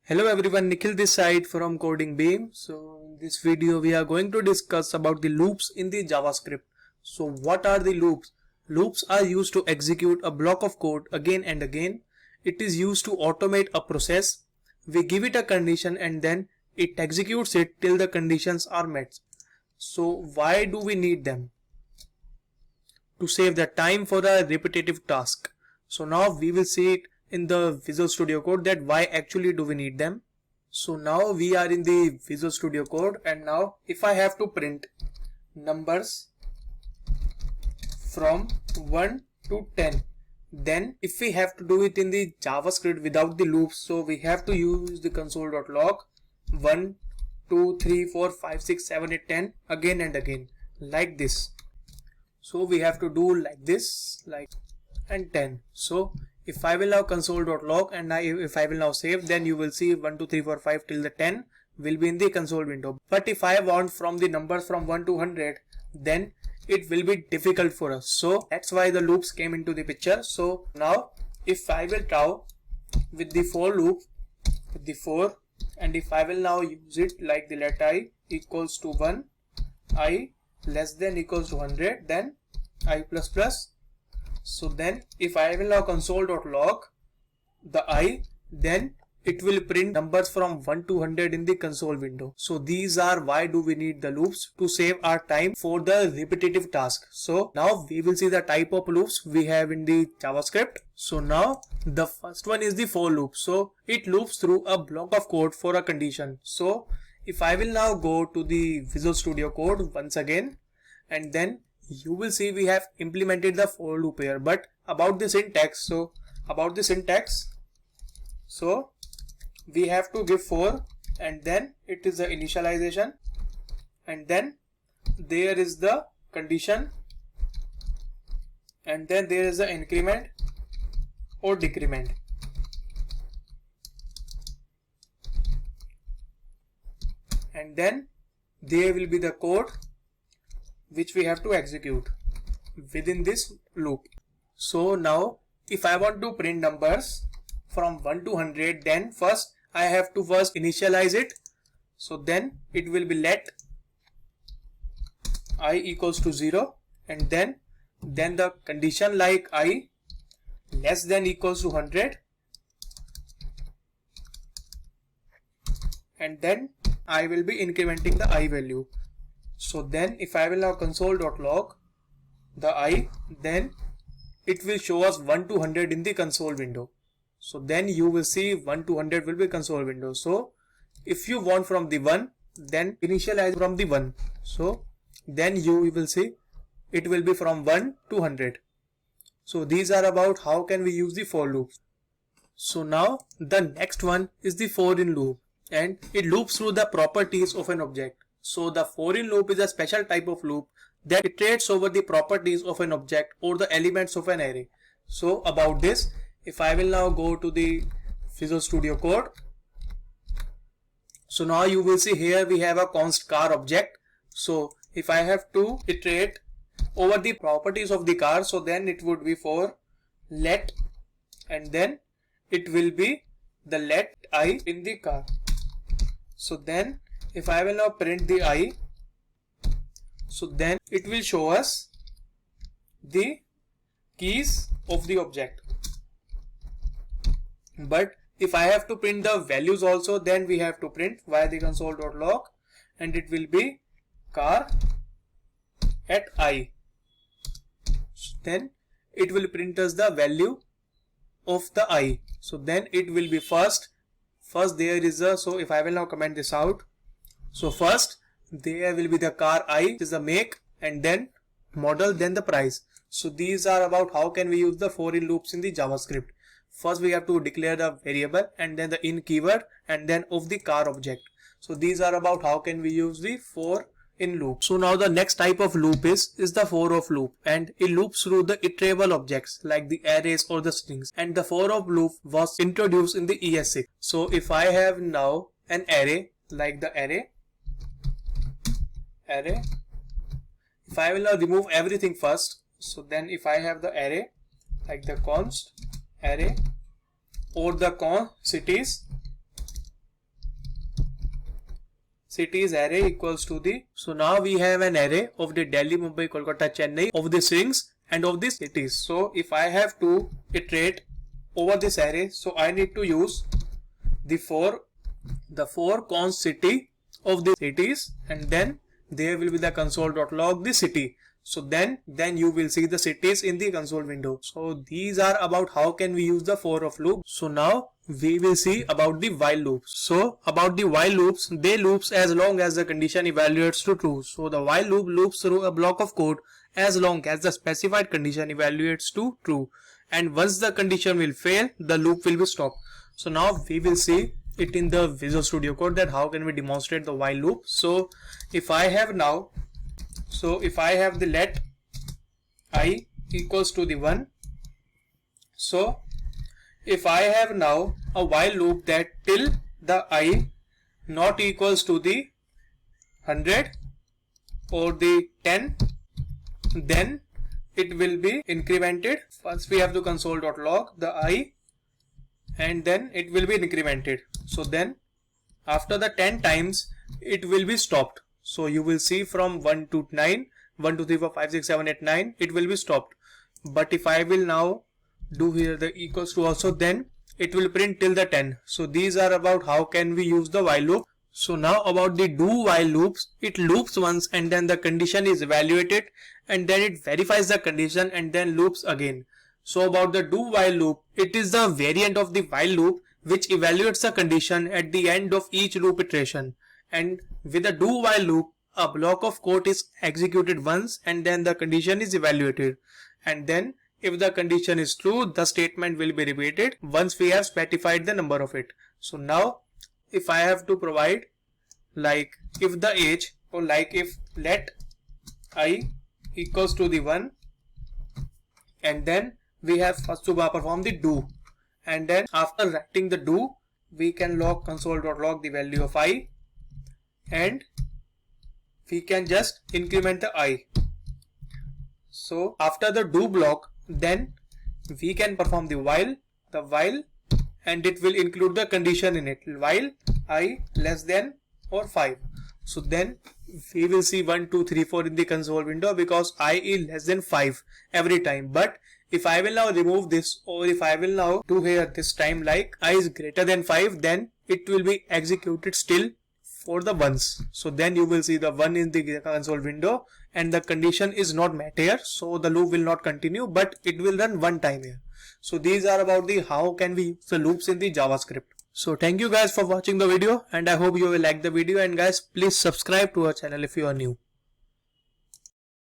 Hello everyone, Nikhil this side from Coding Beam. So in this video we are going to discuss about the loops in the JavaScript. So what are the loops? Loops are used to execute a block of code again and again. It is used to automate a process. We give it a condition and then it executes it till the conditions are met. So why do we need them? To save the time for a repetitive task. So now we will see it in the Visual Studio Code that why actually do we need them. So now we are in the Visual Studio Code, and now if I have to print numbers from 1 to 10, then if we have to do it in the JavaScript without the loops, so we have to use the console.log 1, 2, 3, 4, 5, 6, 7, 8, 10 again and again like this. So we have to do like this, like and 10. So if I will now console.log and if I will now save, then you will see 1, 2, 3, 4, 5 till the 10 will be in the console window. But if I want from the numbers from 1 to 100, then it will be difficult for us. So that's why the loops came into the picture. So now if I will try with the for loop, with the for, and if I will now use it like the let I equals to 1, I less than equals to 100, then I plus plus. So then if I will now console.log the I, then it will print numbers from 1 to 100 in the console window. So these are why do we need the loops, to save our time for the repetitive task. So now we will see the type of loops we have in the JavaScript. So now the first one is the for loop. So it loops through a block of code for a condition. So if I will now go to the Visual Studio Code once again, and then you will see we have implemented the for loop here. But about the syntax, so we have to give for, and then it is the initialization, and then there is the condition, and then there is the increment or decrement. And then there will be the code which we have to execute within this loop. So now if I want to print numbers from 1 to 100, then first I have to initialize it. So then it will be let I equals to 0, and then the condition like I less than equals to 100, and then I will be incrementing the I value. So then if I will now console.log the I, then it will show us 1 to 100 in the console window. So then you will see 1 to 100 will be console window. So if you want from the 1, then initialize from the 1. So then you will see it will be from 1 to 100. So these are about how can we use the for loop. So now the next one is the for in loop, and it loops through the properties of an object. So the for in loop is a special type of loop that iterates over the properties of an object or the elements of an array. So about this, if I will now go to the Visual Studio Code, so now you will see here we have a const car object. So if I have to iterate over the properties of the car, so then it would be for let, and then it will be the let I in the car. So then if I will now print the I, so then it will show us the keys of the object. But if I have to print the values also, then we have to print via the console.log, and it will be car at I. Then it will print us the value of the I. So then it will be first there is a, so if I will now comment this out, so first there will be the car I, which is the make, and then model, then the price. So these are about how can we use the for in loops in the JavaScript. First we have to declare the variable, and then the in keyword, and then of the car object. So these are about how can we use the for in loop. So now the next type of loop is the for of loop, and it loops through the iterable objects like the arrays or the strings. And the for of loop was introduced in the ES6. So if I have now an array like the array, if I will now remove everything first, so then if I have the array like the const array or the cities, cities array equals to the, so now we have an array of the Delhi, Mumbai, Kolkata, Chennai, of the strings and of the cities. So if I have to iterate over this array, so I need to use the for const city of the cities, and then there will be the console.log the city. So then you will see the cities in the console window. So these are about how can we use the for of loop. So now we will see about the while loops. So about the while loops, they loops as long as the condition evaluates to true. So the while loop loops through a block of code as long as the specified condition evaluates to true, and once the condition will fail, the loop will be stopped. So now we will see it in the Visual Studio Code that how can we demonstrate the while loop. So if I have now, so if I have the let I equals to the 1, so if I have now a while loop that till the I not equals to the 100 or the 10, then it will be incremented. First we have to console.log the I, and then it will be incremented. So then after the 10 times it will be stopped. So you will see from 1 to 9, 1 2 3 4 5 6 7 8 9, it will be stopped. But if I will now do here the equals to also, then it will print till the 10. So these are about how can we use the while loop. So now about the do while loops, it loops once and then the condition is evaluated, and then it verifies the condition and then loops again. So about the do while loop, it is the variant of the while loop which evaluates the condition at the end of each loop iteration. And with the do while loop, a block of code is executed once and then the condition is evaluated, and then if the condition is true, the statement will be repeated once we have specified the number of it. So now if I have to provide like if the age, or like if let I equals to the 1, and then we have first to perform the do, and then after writing the do we can log console.log the value of I, and we can just increment the I. So after the do block, then we can perform the while, and it will include the condition in it, while I less than or 5. So then we will see 1 2 3 4 in the console window because I is less than 5 every time. But if I will now remove this, or if I will now do here this time like I is greater than 5, then it will be executed still for the ones. So then you will see the 1 in the console window and the condition is not met here, so the loop will not continue, but it will run one time here. So these are about the how can we use the loops in the JavaScript. So thank you guys for watching the video, and I hope you will like the video, and guys please subscribe to our channel if you are new.